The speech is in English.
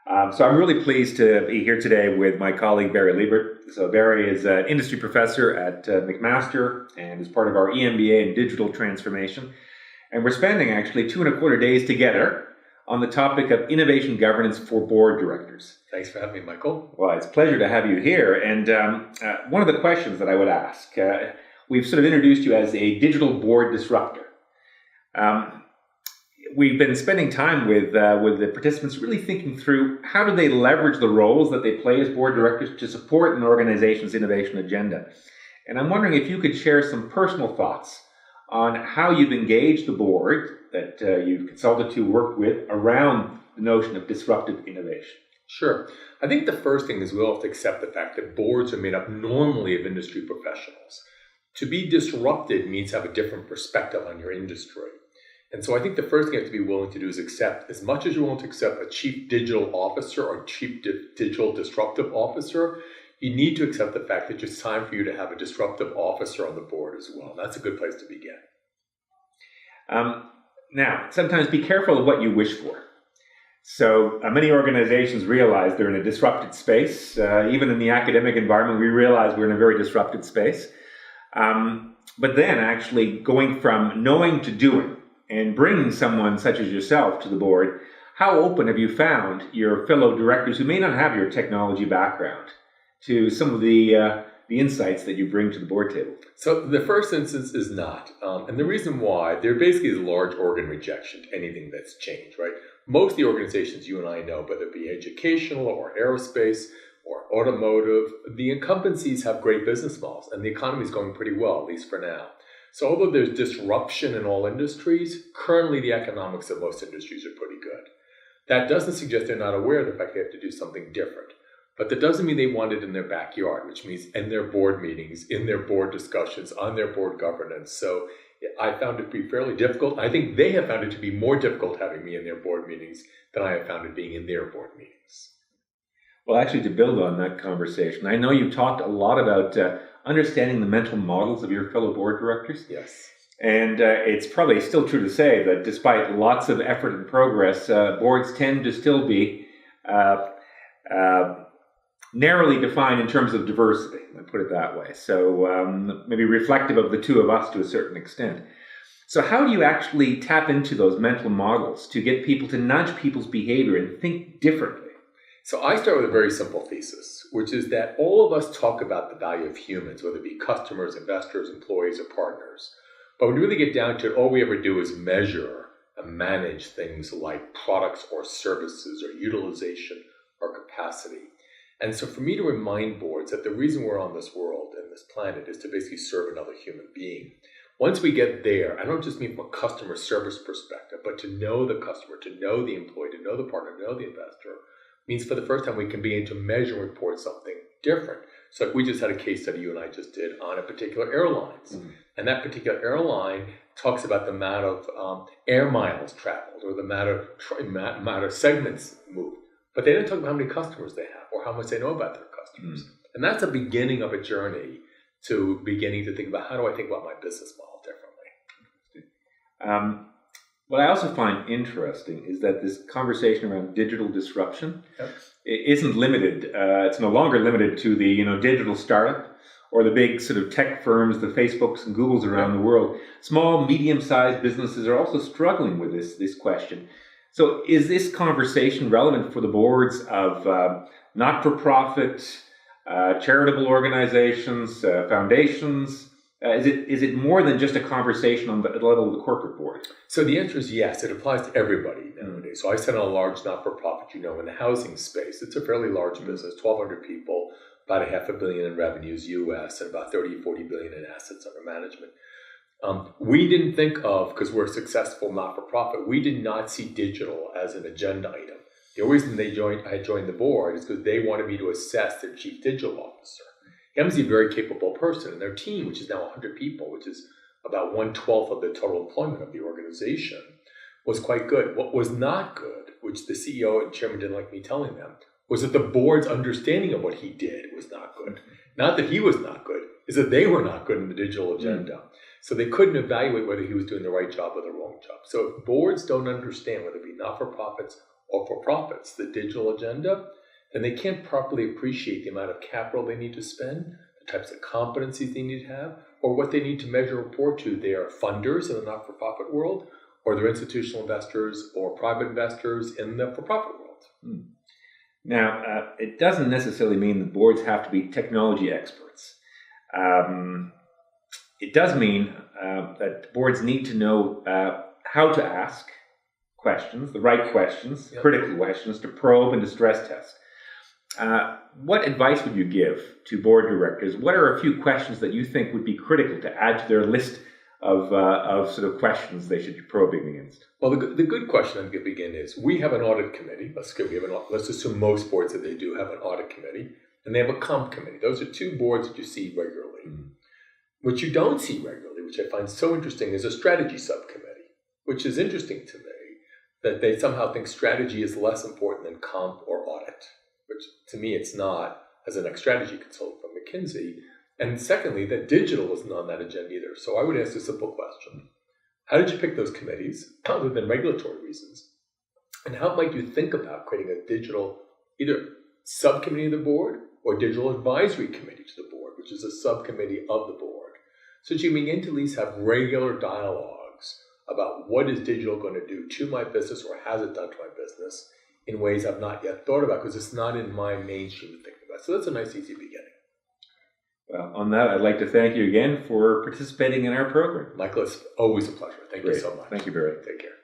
So I'm really pleased to be here today with my colleague Barry Liebert. So Barry is an industry professor at McMaster and is part of our EMBA in digital transformation. And we're spending actually 2.25 days together on the topic of innovation governance for board directors. Thanks for having me, Michael. Well, it's a pleasure to have you here. And one of the questions that I would ask, we've sort of introduced you as a digital board disruptor. We've been spending time with the participants really thinking through how do they leverage the roles that they play as board directors to support an organization's innovation agenda. And I'm wondering if you could share some personal thoughts on how you've engaged the board that you've consulted to, worked with, around the notion of disruptive innovation. Sure. I think the first thing is we all have to accept the fact that boards are made up normally of industry professionals. To be disrupted means to have a different perspective on your industry. And so I think the first thing you have to be willing to do is accept, as much as you're willing to accept a chief digital officer or chief digital disruptive officer, you need to accept the fact that it's time for you to have a disruptive officer on the board as well. And that's a good place to begin. Now, sometimes be careful of what you wish for. So many organizations realize they're in a disrupted space. Even in the academic environment, we realize we're in a very disrupted space. But then actually going from knowing to doing, and bringing someone such as yourself to the board, how open have you found your fellow directors who may not have your technology background to some of the insights that you bring to the board table? So the first instance is not. And the reason why, there basically is large organ rejection to anything that's changed, right? Most of the organizations you and I know, whether it be educational or aerospace or automotive, the incumbencies have great business models and the economy is going pretty well, at least for now. So although there's disruption in all industries, currently the economics of most industries are pretty good. That doesn't suggest they're not aware of the fact they have to do something different. But that doesn't mean they want it in their backyard, which means in their board meetings, in their board discussions, on their board governance. So I found it to be fairly difficult. I think they have found it to be more difficult having me in their board meetings than I have found it being in their board meetings. Well, actually, to build on that conversation, I know you've talked a lot about understanding the mental models of your fellow board directors. Yes. And it's probably still true to say that despite lots of effort and progress, boards tend to still be narrowly defined in terms of diversity, I'll put it that way. So maybe reflective of the two of us to a certain extent. So how do you actually tap into those mental models to get people to nudge people's behavior and think differently? So I start with a very simple thesis, which is that all of us talk about the value of humans, whether it be customers, investors, employees, or partners. But when we really get down to it, all we ever do is measure and manage things like products or services or utilization or capacity. And so for me to remind boards that the reason we're on this world and this planet is to basically serve another human being. Once we get there, I don't just mean from a customer service perspective, but to know the customer, to know the employee, to know the partner, to know the investor, means for the first time we can begin to measure and report something different. So like we just had a case study you and I just did on a particular airlines. Mm-hmm. And that particular airline talks about the amount of air miles traveled or the amount of segments moved. But they didn't talk about how many customers they have or how much they know about their customers. Mm-hmm. And that's the beginning of a journey to beginning to think about how do I think about my business model differently. What I also find interesting is that this conversation around digital disruption isn't limited. It's no longer limited to the digital startup or the big sort of tech firms, the Facebooks and Googles around the world. Small, medium-sized businesses are also struggling with this question. So is this conversation relevant for the boards of not-for-profit, charitable organizations, foundations? Is it more than just a conversation on the level of the corporate board? So the answer is yes. It applies to everybody nowadays. So I sit on a large not-for-profit, in the housing space. It's a fairly large business, 1,200 people, about $500 million in revenues U.S., and about 40 billion in assets under management. We didn't think of, because we're a successful not-for-profit, we did not see digital as an agenda item. The only reason I joined the board is because they wanted me to assess their chief digital officer. He happens to be a very capable person, and their team, which is now 100 people, which is about 1/12 of the total employment of the organization, was quite good. What was not good, which the CEO and chairman didn't like me telling them, was that the board's understanding of what he did was not good. Not that he was not good, is that they were not good in the digital agenda. So they couldn't evaluate whether he was doing the right job or the wrong job. So if boards don't understand, whether it be not-for-profits or for profits the digital agenda, then they can't properly appreciate the amount of capital they need to spend, the types of competencies they need to have, or what they need to measure and report to their funders in the not-for-profit world, or their institutional investors or private investors in the for-profit world. Now, it doesn't necessarily mean that boards have to be technology experts. It does mean that boards need to know how to ask questions, the right questions, critical questions, to probe and to stress test. What advice would you give to board directors? What are a few questions that you think would be critical to add to their list of sort of questions they should be probing against? Well, the good question I'm going to begin is, we have an audit committee. Let's assume most boards that they do have an audit committee, and they have a comp committee. Those are two boards that you see regularly. Mm-hmm. What you don't see regularly, which I find so interesting, is a strategy subcommittee, which is interesting to me, that they somehow think strategy is less important than comp or audit, which to me it's not, as an ex-strategy consultant from McKinsey. And secondly, that digital isn't on that agenda either. So I would ask a simple question. How did you pick those committees, other than regulatory reasons? And how might you think about creating a digital, either subcommittee of the board or digital advisory committee to the board, which is a subcommittee of the board? So that you begin to at least have regular dialogues about what is digital going to do to my business, or has it done to my business, in ways I've not yet thought about because it's not in my mainstream of thinking about. So that's a nice, easy beginning. Well, on that, I'd like to thank you again for participating in our program. Michael, it's always a pleasure. Thank you so much. Thank you, Barry. Take care.